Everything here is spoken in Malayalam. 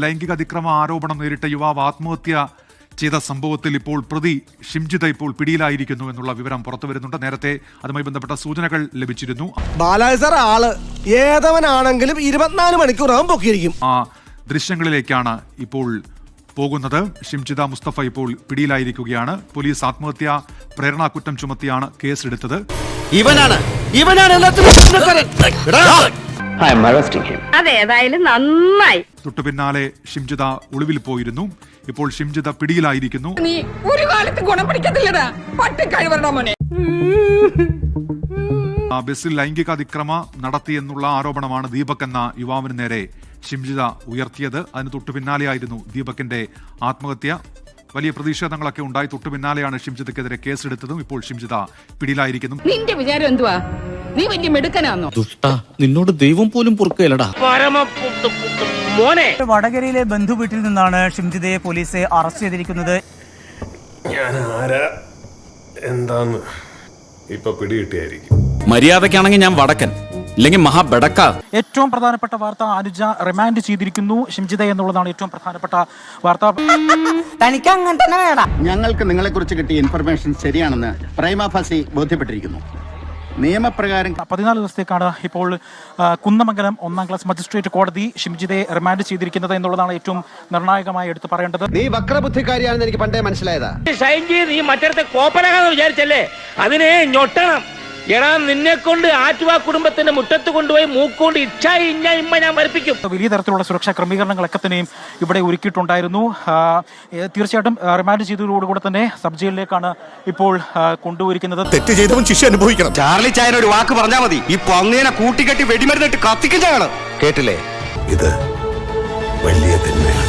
ലൈംഗിക അതിക്രമ ആരോപണം നേരിട്ട യുവാവ് ആത്മഹത്യ ചെയ്ത സംഭവത്തിൽ ഇപ്പോൾ പ്രതി ഷിംജിത ഇപ്പോൾ പിടിയിലായിരിക്കുന്നു എന്നുള്ള വിവരം പുറത്തുവരുന്നുണ്ട്. നേരത്തെ അതുമായി ബന്ധപ്പെട്ട സൂചനകൾ ലഭിച്ചിരുന്നു. ആള് ഏതവനാണെങ്കിലും 24 മണിക്കൂറാകും പൊക്കിയിരിക്കും. ആ ദൃശ്യങ്ങളിലേക്കാണ് ഇപ്പോൾ പോകുന്നത്. ഷിംജിത മുസ്തഫ ഇപ്പോൾ പിടിയിലായിരിക്കുകയാണ്. പോലീസ് ആത്മഹത്യാ പ്രേരണാ കുറ്റം ചുമത്തിയാണ് കേസെടുത്തത്. അതേതായാലും നന്നായി. തൊട്ടു പിന്നാലെ ഷിംജിത ഒളിവിൽ പോയിരുന്നു. ഇപ്പോൾ ഷിംജിത പിടിയിലായിരിക്കുന്നു. നീ ഒരു കാലത്ത് ഗുണം പിടിക്കത്തില്ലടാ പട്ടിക്കഴിവറടാ മോനെ. ബസ്സിൽ ലൈംഗിക അതിക്രമ നടത്തിയെന്നുള്ള ആരോപണമാണ് ദീപക് എന്ന യുവാവിന് നേരെ ഷിംജിത ഉയർത്തിയത്. അതിന് തൊട്ടു പിന്നാലെയായിരുന്നു ദീപകിന്റെ ആത്മഹത്യ. വലിയ പ്രതിഷേധങ്ങളൊക്കെ ഉണ്ടായി. തൊട്ടു പിന്നാലെയാണ് ഷിംജിതക്കെതിരെ കേസെടുത്തതും. ഇപ്പോൾ ഷിംജിത പിടിയിലായിരിക്കുന്നു. നിന്റെ വിചാരം എന്തുവാ? നീ വലിയ മിടുക്കനാന്നോ? നിന്നോട് ദൈവം പോലും പൊറുക്കുകയല്ലടാ. വടകരയിലെ ബന്ധു വീട്ടിൽ നിന്നാണ് ഷിംജിതയെ പോലീസ് അറസ്റ്റ് ചെയ്തിരിക്കുന്നത്. ഞാൻ ആരാ എന്താന്ന് ഇപ്പൊ പിടികിട്ടിയായിരിക്കും. മര്യാദക്കാണെങ്കിൽ ഞാൻ വടക്കൻ, ഇല്ലെങ്കിൽ മഹാബെടക്ക. ഏറ്റവും പ്രധാനപ്പെട്ട വാർത്ത, അനുജ റിമാൻഡ് ചെയ്തിരിക്കുന്നു ഷിംജിത എന്നുള്ളതാണ് ഏറ്റവും പ്രധാനപ്പെട്ട വാർത്ത. തനിക്ക് അങ്ങനെ തന്നെ വേണം. ഞങ്ങൾക്ക് നിങ്ങളെ കുറിച്ച് കിട്ടിയ ഇൻഫർമേഷൻ ശരിയാണെന്ന് പ്രൈമാ ഫാസി ബോധ്യപ്പെട്ടിരിക്കുന്നു. നിയമപ്രകാരം 14 ദിവസത്തേക്കാണ് ഇപ്പോൾ കുന്നമംഗലം 1ാം ക്ലാസ് മജിസ്ട്രേറ്റ് കോടതി ഷിംജിതയെ റിമാൻഡ് ചെയ്തിരിക്കുന്നത് എന്നുള്ളതാണ് ഏറ്റവും നിർണായകമായി എടുത്തു പറയേണ്ടത്. നീ വക്രബുദ്ധിക്കാരിയാണെന്ന് എനിക്ക് പണ്ടേ മനസ്സിലായതാ. നീ മറ്റേ കോപ്പനാകാന്ന് വിചാരിച്ചല്ലേ? അതിനെ ഞൊട്ടണം. എടാ, നിന്നെ കൊണ്ട് ആറ്റുവാ കുടുംബത്തിന്റെ മുറ്റത്ത് കൊണ്ടുപോയി മൂക്കൊണ്ട് ഇമ്മ ഞാൻ വരപ്പിക്കും. വലിയ തരത്തിലുള്ള സുരക്ഷാ ക്രമീകരണങ്ങളൊക്കെ തന്നെയും ഇവിടെ ഒരുക്കിയിട്ടുണ്ടായിരുന്നു. തീർച്ചയായിട്ടും റിമാൻഡ് ചെയ്തതോടുകൂടെ തന്നെ സബ് ജയിലിലേക്കാണ് ഇപ്പോൾ കൊണ്ടുപോയിരിക്കുന്നത്. തെറ്റ് ചെയ്തവൻ ശിക്ഷ അനുഭവിക്കണം. ചാർലി ചായൻ ഒരു വാക്ക് പറഞ്ഞാൽ മതി, ഈ പൊങ്ങേനെ കൂട്ടിക്കെട്ടി വെടിമരുന്നിട്ട് കത്തിക്കുകയാണ്. കേട്ടില്ലേ? ഇത് വലിയ തിന്മയാണ്.